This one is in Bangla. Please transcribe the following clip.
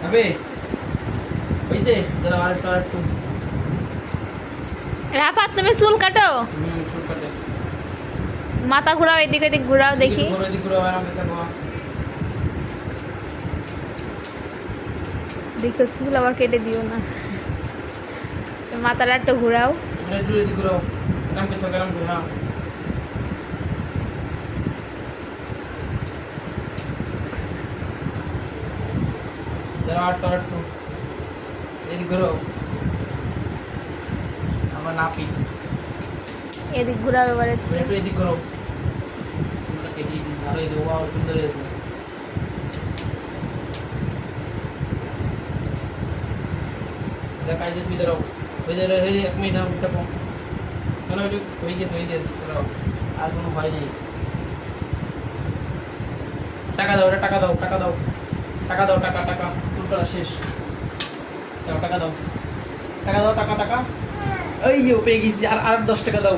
হবে হইছে দাঁড়াও আরেকটু রাফাত তুমি চুল কাটো, চুল কাটে মাথা ঘোরাও, এদিকে এদিক ঘোরাও দেখি। ঘুরে আমাকে দেখো দেখো চুল আবার কেটে দিও না, মাথাটা একটু ঘোরাও। একটু এদিক ঘুরো নাম কে তো গরম ঘুরে না দাঁড়াও আরেকটু এদিক ঘুরো আমার নাপি এদিক ঘোরাও এবারে। একটু এদিক ঘুরো চুলটা কেটে দিই ভালো এই দেওয়া সুন্দর হয়েছে দেখাই দিস ভিতরে ওই যে এক মিনিট আমি থাকো কেন একটু হয়ে গেছে দাঁড়াও আর কোনো ভয় নেই টাকা দাও টাকা চুল করা শেষ টাকা দাও টাকা এই পেয়ে গেছি আর 10 টাকা দাও